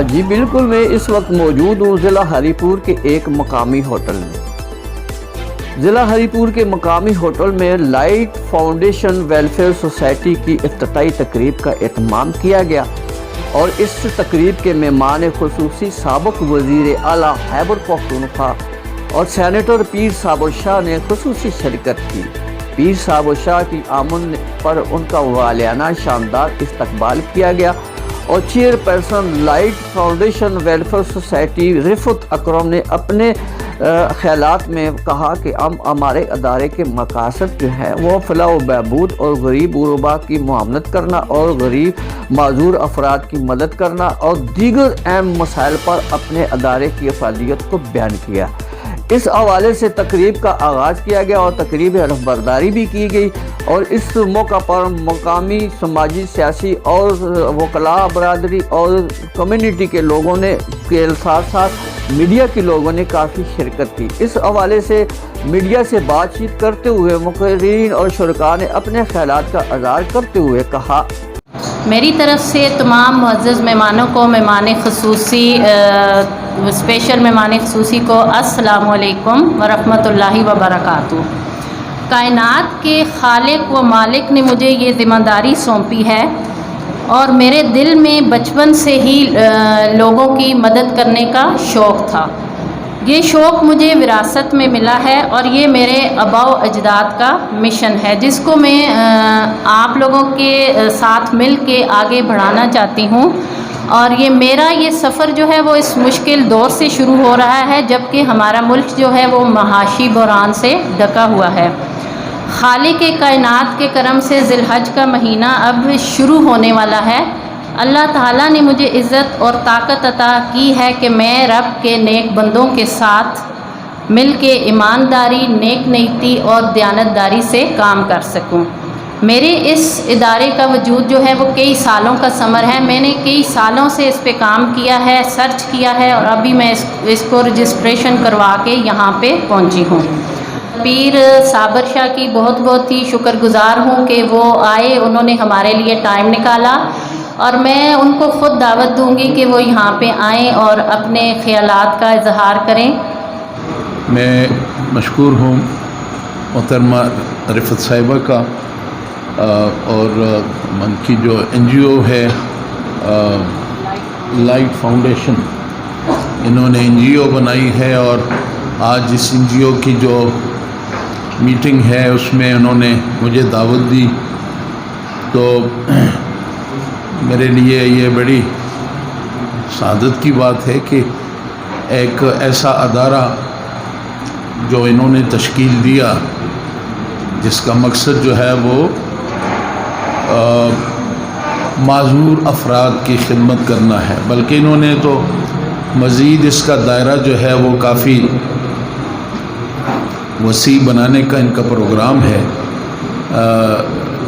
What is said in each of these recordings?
جی بالکل، میں اس وقت موجود ہوں ضلع ہری پور کے ایک مقامی ہوٹل میں۔ ضلع ہری پور کے مقامی ہوٹل میں لائٹ فاؤنڈیشن ویلفیئر سوسائٹی کی افتتاحی تقریب کا اہتمام کیا گیا، اور اس تقریب کے مہمان خصوصی سابق وزیر اعلیٰ خیبر پختونخوا اور سینیٹر پیر صابر شاہ نے خصوصی شرکت کی۔ پیر صابر شاہ کی آمد پر ان کا والہانہ شاندار استقبال کیا گیا، اور chairperson light foundation welfare society Rifat Akram نے اپنے خیالات میں کہا کہ ہمارے ادارے کے مقاصد جو ہے وہ فلاح و بہبود اور غریب غربا کی معاونت کرنا اور غریب معذور افراد کی مدد کرنا اور دیگر اہم مسائل پر اپنے ادارے کی افادیت کو بیان کیا۔ اس حوالے سے تقریب کا آغاز کیا گیا اور تقریب حلف برداری بھی کی گئی، اور اس موقع پر مقامی سماجی سیاسی اور وکلاء برادری اور کمیونٹی کے لوگوں نے کے ساتھ ساتھ میڈیا کے لوگوں نے کافی شرکت کی۔ اس حوالے سے میڈیا سے بات چیت کرتے ہوئے مقررین اور شرکاء نے اپنے خیالات کا اظہار کرتے ہوئے کہا: میری طرف سے تمام معزز مہمانوں کو، مہمان خصوصی اسپیشل مہمان خصوصی کو السلام علیکم ورحمۃ اللہ وبرکاتہ۔ کائنات کے خالق و مالک نے مجھے یہ ذمہ داری سونپی ہے، اور میرے دل میں بچپن سے ہی لوگوں کی مدد کرنے کا شوق تھا۔ یہ شوق مجھے وراثت میں ملا ہے، اور یہ میرے آباء و اجداد کا مشن ہے، جس کو میں آپ لوگوں کے ساتھ مل کے آگے بڑھانا چاہتی ہوں۔ اور میرا یہ سفر جو ہے وہ اس مشکل دور سے شروع ہو رہا ہے، جبکہ ہمارا ملک جو ہے وہ معاشی بحران سے ڈھکا ہوا ہے۔ خالق کائنات کے کرم سے ذی الحج کا مہینہ اب شروع ہونے والا ہے۔ اللہ تعالیٰ نے مجھے عزت اور طاقت عطا کی ہے کہ میں رب کے نیک بندوں کے ساتھ مل کے ایمانداری، نیک نیتی اور دیانتداری سے کام کر سکوں۔ میرے اس ادارے کا وجود جو ہے وہ کئی سالوں کا ثمر ہے۔ میں نے کئی سالوں سے اس پہ کام کیا ہے، سرچ کیا ہے، اور ابھی میں اس کو رجسٹریشن کروا کے یہاں پہ پہنچی ہوں۔ پیر صابر شاہ کی بہت بہت ہی شکر گزار ہوں کہ وہ آئے، انہوں نے ہمارے لیے ٹائم نکالا، اور میں ان کو خود دعوت دوں گی کہ وہ یہاں پہ آئیں اور اپنے خیالات کا اظہار کریں۔ میں مشکور ہوں محترمہ رفعت صاحبہ کا، اور ان کی جو این جی او ہے لائٹ فاؤنڈیشن، انہوں نے این جی او بنائی ہے، اور آج اس این جی او کی جو میٹنگ ہے اس میں انہوں نے مجھے دعوت دی، تو میرے لیے یہ بڑی سعادت کی بات ہے کہ ایک ایسا ادارہ جو انہوں نے تشکیل دیا، جس کا مقصد جو ہے وہ معذور افراد کی خدمت کرنا ہے، بلکہ انہوں نے تو مزید اس کا دائرہ جو ہے وہ کافی وسیع بنانے کا ان کا پروگرام ہے،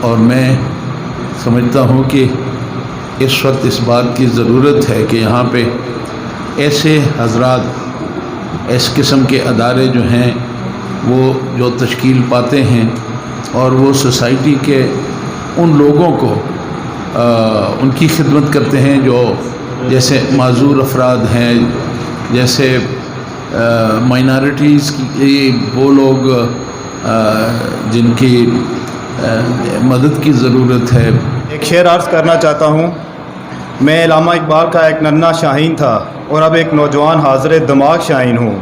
اور میں سمجھتا ہوں کہ اس وقت اس بات کی ضرورت ہے کہ یہاں پہ ایسے حضرات، اس قسم کے ادارے جو ہیں وہ جو تشکیل پاتے ہیں، اور وہ سوسائٹی کے ان لوگوں کو ان کی خدمت کرتے ہیں جو جیسے معذور افراد ہیں، جیسے مائنارٹیز کی، وہ لوگ جن کی مدد کی ضرورت ہے۔ ایک شعر عرض کرنا چاہتا ہوں۔ میں علامہ اقبال کا ایک ننھا شاہین تھا، اور اب ایک نوجوان حاضر دماغ شاہین ہوں۔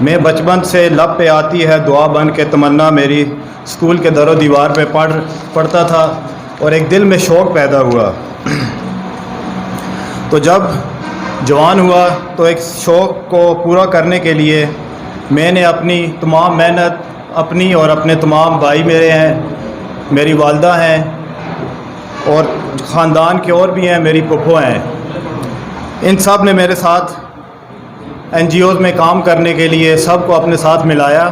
میں بچپن سے لب پہ آتی ہے دعا بن کے تمنا میری، اسکول کے در و دیوار پہ پڑھتا تھا، اور ایک دل میں شوق پیدا ہوا۔ تو جب جوان ہوا تو ایک شوق کو پورا کرنے کے لیے میں نے اپنی تمام محنت، اپنی اور اپنے تمام بھائی میرے ہیں، میری والدہ ہیں، اور خاندان کے اور بھی ہیں، میری پھپھو ہیں، ان سب نے میرے ساتھ این جی اوز میں کام کرنے کے لیے سب کو اپنے ساتھ ملایا،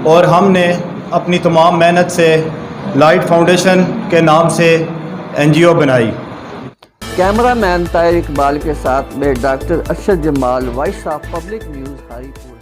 اور ہم نے اپنی تمام محنت سے لائٹ فاؤنڈیشن کے نام سے این جی او بنائی۔ کیمرہ مین طاہر اقبال کے ساتھ میں doctor Arshad Jamal, voice of public news ہری پور۔